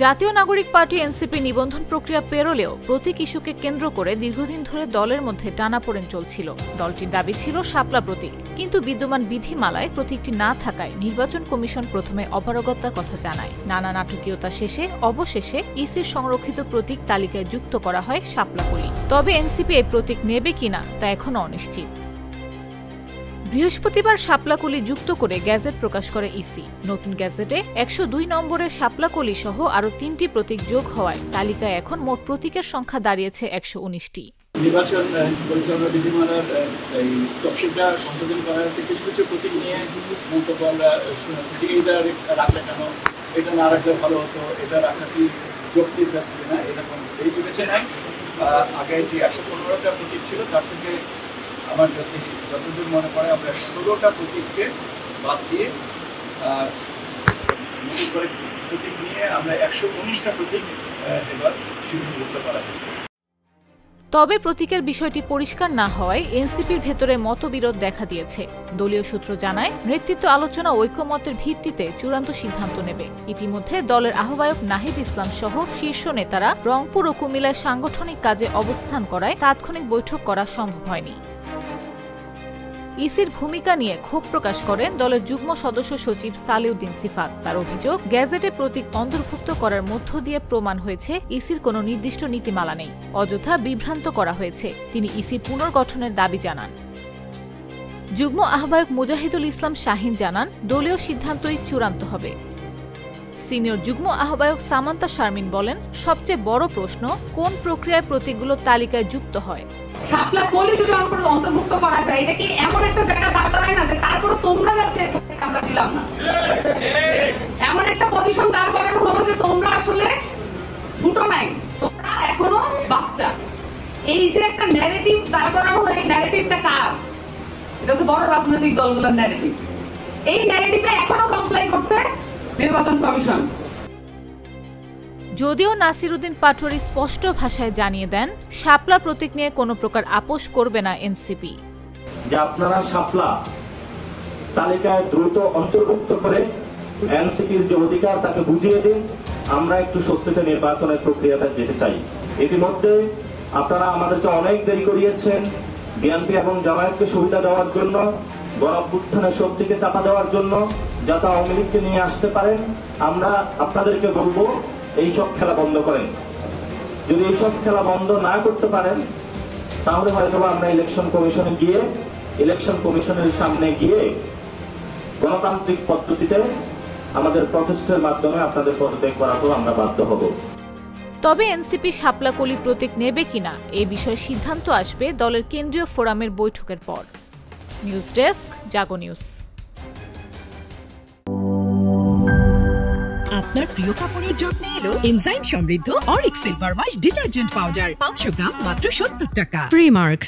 জাতীয় নাগরিক party NCP নিবন্ধন প্রক্রিয়া পেরোলেও প্রতীক ইস্যুকে কেন্দ্র করে দীর্ঘদিন ধরে দলের মধ্যে টানাপোড়েন চলছিল। দলটির দাবি ছিল শাপলা প্রতীক, কিন্তু বিদ্যমান বিধিমালায় প্রতীকটি না থাকায় নির্বাচন কমিশন প্রথমে অপারগতার কথা জানায়। নানা নাটকীয়তা শেষে অবশেষে ইসির সংরক্ষিত প্রতীক তালিকায় যুক্ত করা হয় শাপলাকলি। তবে এনসিপি এই প্রতীক নেবে কিনা তা এখনও অনিশ্চিত। বৃহস্পতিবার শাপলাকলি যুক্ত করে গ্যাজেট প্রকাশ করে ইসি। নতুন গ্যাজেটে ১০২ নম্বরের শাপলাকলি সহ আরও ৩টি প্রতীক যোগ হওয়ায় তালিকায় এখন মোট প্রতীকের সংখ্যা দাঁড়িয়েছে ১১৯টি। নির্বাচন পরিচালনা বিধিমালার এই তফসিলটা সংশোধন করা হয়েছে। কিছু কিছু প্রতীক নিয়ে মন্তব্য আমরা শুনেছি যে এইটা রাখলে কেন, এটা না রাখলে ভালো হতো, এটা রাখা কি যৌক্তিক আছে কিনা, এরকম এই বিবেচনায় আগে যে ১১৫টা প্রতীক ছিল তার থেকে আমার যতদূর মনে পড়ে আমরা ১৬টা প্রতীককে বাদ দিয়ে প্রতীক নিয়ে আমরা ১১৯টা প্রতীক এবার সূচীভুক্ত করা হয়েছে। তবে প্রতীকের বিষয়টি পরিষ্কার না হওয়ায় এনসিপির ভেতরে মতবিরোধ দেখা দিয়েছে। দলীয় সূত্র জানায়, নেতৃত্ব আলোচনা ঐকমত্যের ভিত্তিতে চূড়ান্ত সিদ্ধান্ত নেবে। ইতিমধ্যে দলের আহ্বায়ক নাহিদ ইসলাম সহ শীর্ষ নেতারা রংপুর ও কুমিল্লায় সাংগঠনিক কাজে অবস্থান করায় তাৎক্ষণিক বৈঠক করা সম্ভব হয়নি। ইসির ভূমিকা নিয়ে ক্ষোভ প্রকাশ করেন দলের যুগ্ম সদস্য সচিব সালেউদ্দিন সিফাত। তার অভিযোগ, গ্যাজেটে প্রতীক অন্তর্ভুক্ত করার মধ্য দিয়ে প্রমাণ হয়েছে ইসির কোনো নির্দিষ্ট নীতিমালা নেই, অযথা বিভ্রান্ত করা হয়েছে। তিনি ইসি পুনর্গঠনের দাবি জানান। যুগ্ম আহ্বায়ক মুজাহিদুল ইসলাম শাহিন জানান, দলীয় সিদ্ধান্তই চূড়ান্ত হবে। সিনিয়র যুগ্ম আহ্বায়ক সামান্তা শারমিন বলেন, সবচেয়ে বড় প্রশ্ন কোন প্রক্রিয়ায় প্রতীকগুলো তালিকায় যুক্ত হয়। শাপলাকলি যদি অন্তর্ভুক্ত করা যায়, এটা কি এমন একটা জায়গা দাঁড়ায় না যে তারপরে তোমরা যাচ্ছে আমরা দিলাম না, এমন একটা পজিশন দাঁড় করানো হলো যে তোমরা আসলে ফুটো নাই, তোমরা এখনো বাচ্চা। এই যে একটা ন্যারেটিভ দাঁড় করানো হলো, এই ন্যারেটিভটা কার? এটা হচ্ছে বড় রাজনৈতিক দলগুলোর ন্যারেটিভ। এই ন্যারেটিভটা এখনো কমপ্লাই করছে নির্বাচন কমিশন। যদিও নাসিরউদ্দিন পাটোয়ারী স্পষ্ট ভাষায় জানিয়ে দেন, শাপলা প্রতীক নিয়ে কোনো প্রকার আপোষ করবে না এনসিপি। যে আপনারা শাপলা তালিকায় দ্রুত অন্তর্ভুক্ত করে এনসিপির যে অধিকার তাকে বুঝিয়ে দিন, আমরা একটু স্বস্তিতে নির্বাচনের প্রক্রিয়াটা যেতে চাই। ইতিমধ্যে আপনারা আমাদেরকে অনেক দেরি করিয়েছেন বিএনপি এবং জামায়াতকে সুবিধা দেওয়ার জন্য, গণঅভ্যুত্থানের শক্তিকে চাপা দেওয়ার জন্য, যাতে আওয়ামী লীগকে নিয়ে আসতে পারেন। আমরা আপনাদেরকে বলবো, এইসব খেলা বন্ধ করেন। যদি এইসব খেলা বন্ধ না করতে পারেন, তাহলে হয়তো আমরা ইলেকশন কমিশনের সামনে গিয়ে গণতান্ত্রিক পদ্ধতিতে আমাদের প্রটেস্টের মাধ্যমে আপনাদের পদত্যাগ করাতেও আমরা বাধ্য হব। তবে এনসিপি শাপলাকলি প্রতীক নেবে কিনা এ বিষয়ে সিদ্ধান্ত আসবে দলের কেন্দ্রীয় ফোরামের বৈঠকের পর। নিউজ ডেস্ক, জাগো নিউজ। আপনার প্রিয় কাপড়ের যত্নে এলো এনজাইম সমৃদ্ধ Arik silver wash detergent powder, 500 গ্রাম মাত্র 70 টাকা। প্রিমার্ক।